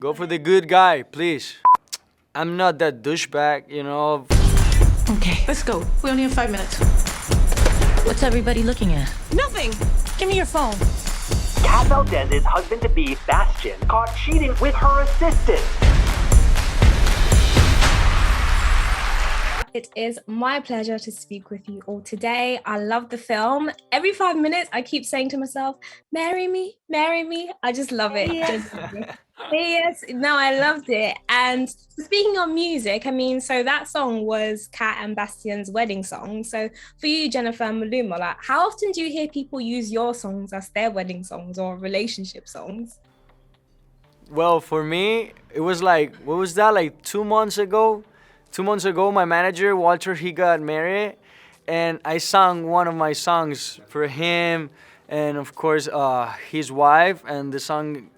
Go for the good guy, please. I'm not that douchebag, you know. Okay, let's go. We only have 5 minutes. What's everybody looking at? Nothing! Give me your phone. Kat Valdez's husband-to-be, Bastian, caught cheating with her assistant. It is my pleasure to speak with you all today. I love the film. Every 5 minutes, I keep saying to myself, marry me, marry me. I just love it. Yes, no, I loved it. And speaking of music, I mean, so that song was Kat and Bastian's wedding song. So for you, Jennifer and Maluma, like, how often do you hear people use your songs as their wedding songs or relationship songs? Well, for me, it was like, what was that, like 2 months ago? 2 months ago, my manager, Walter, he got married, and I sang one of my songs for him, and of course, his wife, and the song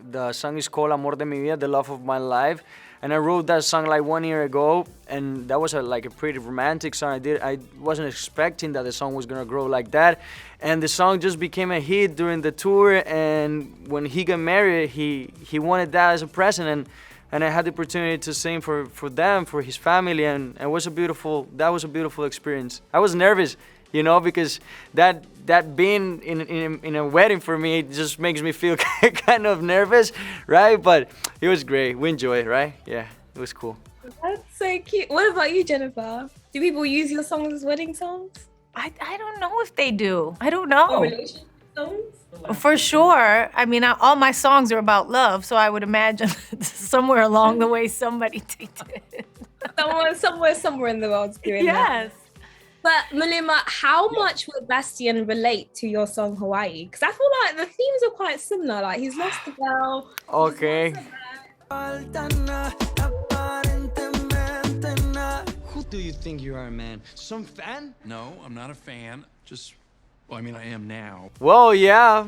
is called Amor de mi vida, the love of my life, and I wrote that song like 1 year ago, and that was like a pretty romantic song. I wasn't expecting that the song was gonna grow like that, and the song just became a hit during the tour, and when he got married, he wanted that as a present, and I had the opportunity to sing for them, for his family, and that was a beautiful experience. I was nervous, you know, because that being in a wedding for me, it just makes me feel kind of nervous, right? But it was great. We enjoyed it, right? Yeah, it was cool. That's so cute. What about you, Jennifer? Do people use your songs as wedding songs? I don't know if they do. I don't Or know. relationship songs? For sure. I mean, all my songs are about love, so I would imagine somewhere along the way somebody did it. Somewhere in the world's doing that. Yes. But Maluma, how much will Bastian relate to your song Hawaii? Because I feel like the themes are quite similar. Like he's lost the girl. Okay. Who do you think you are, man? Some fan? No, I'm not a fan. Well, I mean, I am now. Well, yeah,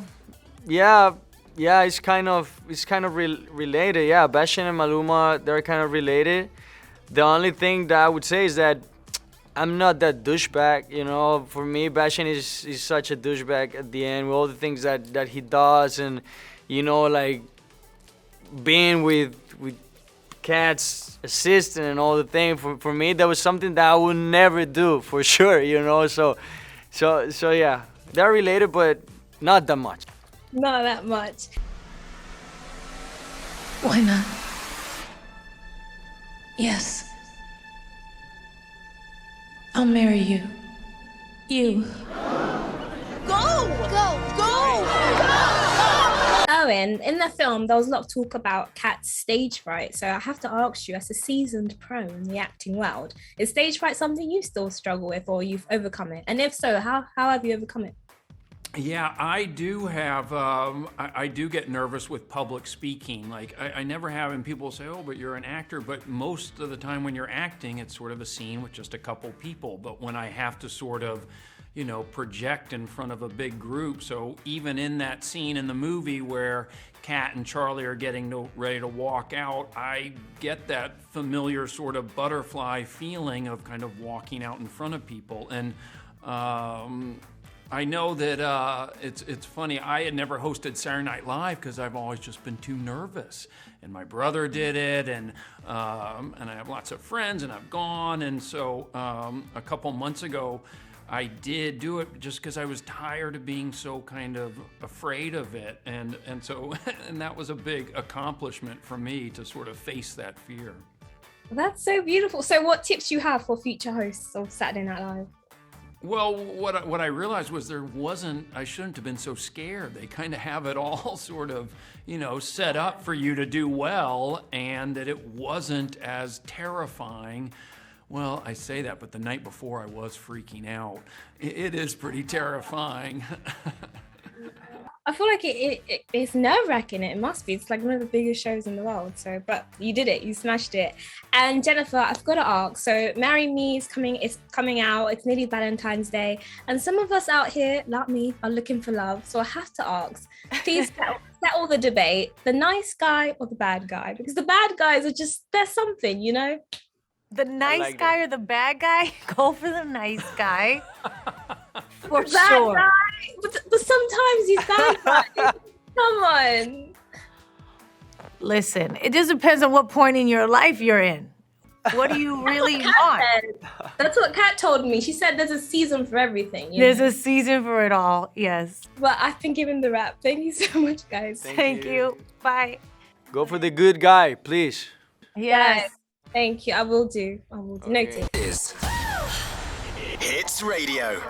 it's kind of related. Yeah, Bastian and Maluma, they're kind of related. The only thing that I would say is that I'm not that douchebag, you know. For me, Bastian is such a douchebag at the end with all the things that he does, and you know, like being with Kat's assistant and all the thing. For me, that was something that I would never do for sure, you know. So yeah, they're related, but not that much. Not that much. Why not? Yes. I'll marry you. You. Owen, in the film, there was a lot of talk about Kat's stage fright. So I have to ask you, as a seasoned pro in the acting world, is stage fright something you still struggle with, or you've overcome it? And if so, how have you overcome it? Yeah, I do have, I do get nervous with public speaking. Like, I never have, and people say, oh, but you're an actor. But most of the time when you're acting, it's sort of a scene with just a couple people. But when I have to sort of, you know, project in front of a big group, so even in that scene in the movie where Kat and Charlie are getting ready to walk out, I get that familiar sort of butterfly feeling of kind of walking out in front of people. And, I know that it's funny. I had never hosted Saturday Night Live because I've always just been too nervous. And my brother did it, and I have lots of friends, and I've gone. And so a couple months ago, I did do it just because I was tired of being so kind of afraid of it, and so and that was a big accomplishment for me to sort of face that fear. That's so beautiful. So what tips do you have for future hosts of Saturday Night Live? Well, what I realized was I shouldn't have been so scared. They kind of have it all sort of, you know, set up for you to do well, and that it wasn't as terrifying. Well, I say that, but the night before I was freaking out. It is pretty terrifying. I feel like it's nerve-wracking. It must be. It's like one of the biggest shows in the world. So, but you did it. You smashed it. And Jennifer, I've got to ask. So, "Marry Me" is coming out. It's nearly Valentine's Day, and some of us out here, like me, are looking for love. So I have to ask. Please settle the debate: the nice guy or the bad guy? Because the bad guys are just—they're something, you know. The nice like guy it. or the bad guy? Go for the nice guy. For Bad sure. guy, but sometimes he's bad guys. Come on. Listen, it just depends on what point in your life you're in. What do you really want? That's what Kat told me. She said there's a season for everything. There's a season for it all, yes. But I've been given the rap. Thank you so much, guys. Thank you. Bye. Go for the good guy, please. Yes. Thank you. I will do. I will do. Noted. Hits Radio.